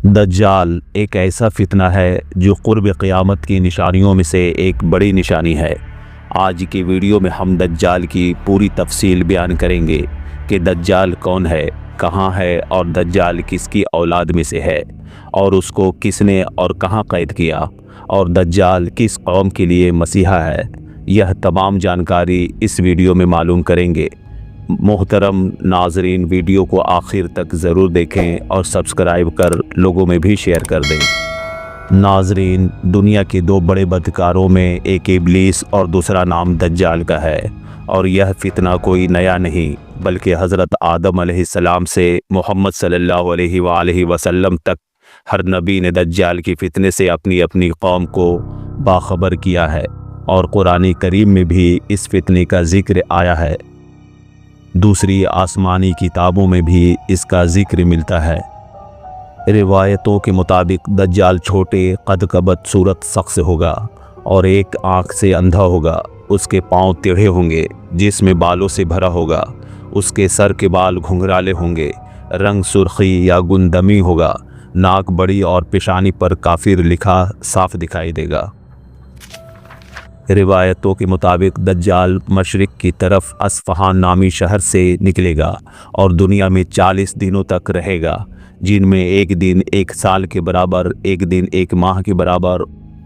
دجال ایک ایسا فتنہ ہے جو قرب قیامت کی نشانیوں میں سے ایک بڑی نشانی ہے۔ آج کی ویڈیو میں ہم دجال کی پوری تفصیل بیان کریں گے کہ دجال کون ہے، کہاں ہے اور دجال کس کی اولاد میں سے ہے اور اس کو کس نے اور کہاں قید کیا اور دجال کس قوم کے لیے مسیحا ہے۔ یہ تمام جانکاری اس ویڈیو میں معلوم کریں گے۔ محترم ناظرین، ویڈیو کو آخر تک ضرور دیکھیں اور سبسکرائب کر لوگوں میں بھی شیئر کر دیں۔ ناظرین، دنیا کے دو بڑے بدکاروں میں ایک ابلیس اور دوسرا نام دجال کا ہے، اور یہ فتنہ کوئی نیا نہیں بلکہ حضرت آدم علیہ السلام سے محمد صلی اللہ علیہ وآلہ وسلم تک ہر نبی نے دجال کی فتنے سے اپنی اپنی قوم کو باخبر کیا ہے، اور قرآن کریم میں بھی اس فتنے کا ذکر آیا ہے۔ دوسری آسمانی کتابوں میں بھی اس کا ذکر ملتا ہے۔ روایتوں کے مطابق دجال چھوٹے قد کا بدصورت شخص ہوگا اور ایک آنکھ سے اندھا ہوگا، اس کے پاؤں ٹیڑھے ہوں گے، جسم بالوں سے بھرا ہوگا، اس کے سر کے بال گھنگرالے ہوں گے، رنگ سرخی یا گندمی ہوگا، ناک بڑی اور پیشانی پر کافر لکھا صاف دکھائی دے گا۔ روایتوں کے مطابق دجال مشرق کی طرف اصفہان نامی شہر سے نکلے گا اور دنیا میں 40 دنوں تک رہے گا، جن میں ایک دن ایک سال کے برابر، ایک دن ایک ماہ کے برابر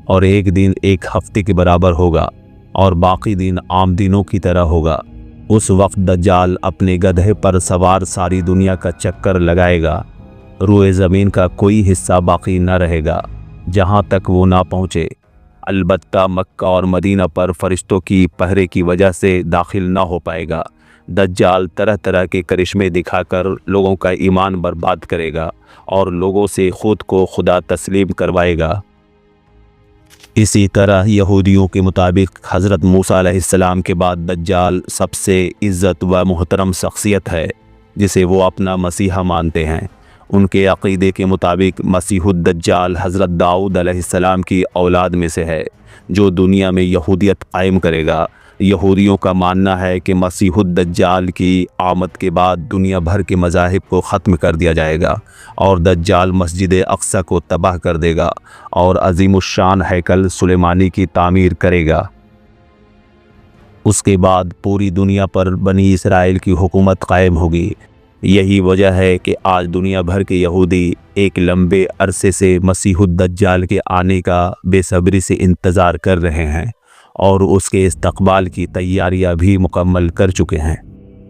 اور ایک دن ایک ہفتے کے برابر ہوگا، اور باقی دن عام دنوں کی طرح ہوگا۔ اس وقت دجال اپنے گدھے پر سوار ساری دنیا کا چکر لگائے گا۔ روئے زمین کا کوئی حصہ باقی نہ رہے گا جہاں تک وہ نہ پہنچے، البتہ مکہ اور مدینہ پر فرشتوں کی پہرے کی وجہ سے داخل نہ ہو پائے گا۔ دجال طرح طرح کے کرشمے دکھا کر لوگوں کا ایمان برباد کرے گا اور لوگوں سے خود کو خدا تسلیم کروائے گا۔ اسی طرح یہودیوں کے مطابق حضرت موسیٰ علیہ السلام کے بعد دجال سب سے عزت و محترم شخصیت ہے جسے وہ اپنا مسیحا مانتے ہیں۔ ان کے عقیدے کے مطابق مسیح الدجال حضرت داؤد علیہ السلام کی اولاد میں سے ہے، جو دنیا میں یہودیت قائم کرے گا۔ یہودیوں کا ماننا ہے کہ مسیح الدجال کی آمد کے بعد دنیا بھر کے مذاہب کو ختم کر دیا جائے گا، اور دجال مسجد اقصی کو تباہ کر دے گا اور عظیم الشان ہیکل سلیمانی کی تعمیر کرے گا۔ اس کے بعد پوری دنیا پر بنی اسرائیل کی حکومت قائم ہوگی۔ یہی وجہ ہے کہ آج دنیا بھر کے یہودی ایک لمبے عرصے سے مسیح الدجال کے آنے کا بے صبری سے انتظار کر رہے ہیں اور اس کے استقبال کی تیاریاں بھی مکمل کر چکے ہیں۔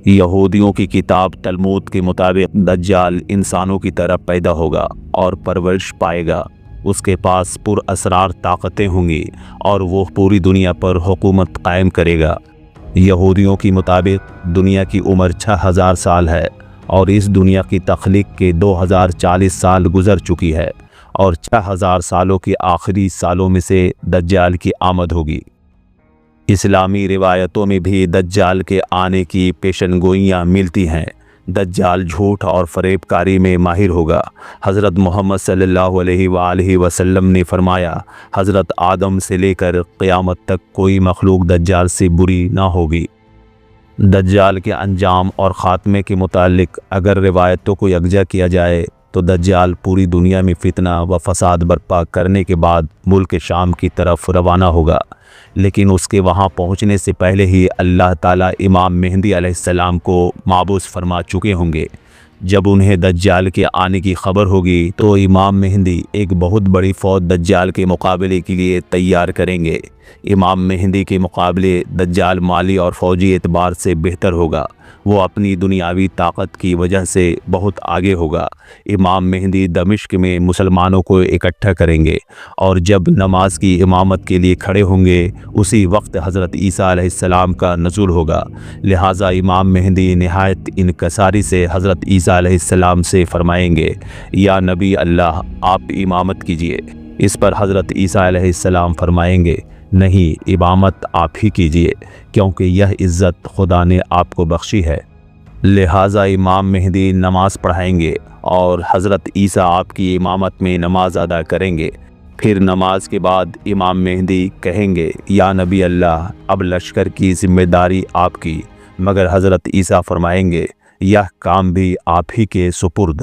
یہودیوں کی کتاب تلمود کے مطابق دجال انسانوں کی طرح پیدا ہوگا اور پرورش پائے گا۔ اس کے پاس پر اسرار طاقتیں ہوں گی اور وہ پوری دنیا پر حکومت قائم کرے گا۔ یہودیوں کی مطابق دنیا کی عمر 6000 سال ہے، اور اس دنیا کی تخلیق کے 2040 سال گزر چکی ہے، اور 6000 سالوں کے آخری سالوں میں سے دجال کی آمد ہوگی۔ اسلامی روایتوں میں بھی دجال کے آنے کی پیشن گوئیاں ملتی ہیں۔ دجال جھوٹ اور فریب کاری میں ماہر ہوگا۔ حضرت محمد صلی اللہ علیہ وآلہ وسلم نے فرمایا، حضرت آدم سے لے کر قیامت تک کوئی مخلوق دجال سے بری نہ ہوگی۔ دجال کے انجام اور خاتمے کے متعلق اگر روایتوں کو یکجا کیا جائے تو دجال پوری دنیا میں فتنہ و فساد برپا کرنے کے بعد ملک شام کی طرف روانہ ہوگا، لیکن اس کے وہاں پہنچنے سے پہلے ہی اللہ تعالیٰ امام مہدی علیہ السلام کو مبعوث فرما چکے ہوں گے۔ جب انہیں دجال کے آنے کی خبر ہوگی تو امام مہدی ایک بہت بڑی فوج دجال کے مقابلے کے لیے تیار کریں گے۔ امام مہدی کے مقابلے دجال مالی اور فوجی اعتبار سے بہتر ہوگا، وہ اپنی دنیاوی طاقت کی وجہ سے بہت آگے ہوگا۔ امام مہدی دمشق میں مسلمانوں کو اکٹھا کریں گے، اور جب نماز کی امامت کے لیے کھڑے ہوں گے اسی وقت حضرت عیسیٰ علیہ السلام کا نزول ہوگا، لہٰذا امام مہدی نہایت انکساری سے حضرت عیسیٰ علیہ السلام سے فرمائیں گے، یا نبی اللہ، آپ امامت کیجئے۔ اس پر حضرت عیسیٰ علیہ السلام فرمائیں گے، نہیں، امامت آپ ہی کیجئے، کیونکہ یہ عزت خدا نے آپ کو بخشی ہے۔ لہٰذا امام مہدی نماز پڑھائیں گے اور حضرت عیسیٰ آپ کی امامت میں نماز ادا کریں گے۔ پھر نماز کے بعد امام مہدی کہیں گے، یا نبی اللہ، اب لشکر کی ذمہ داری آپ کی، مگر حضرت عیسیٰ فرمائیں گے، یہ کام بھی آپ ہی کے سپرد۔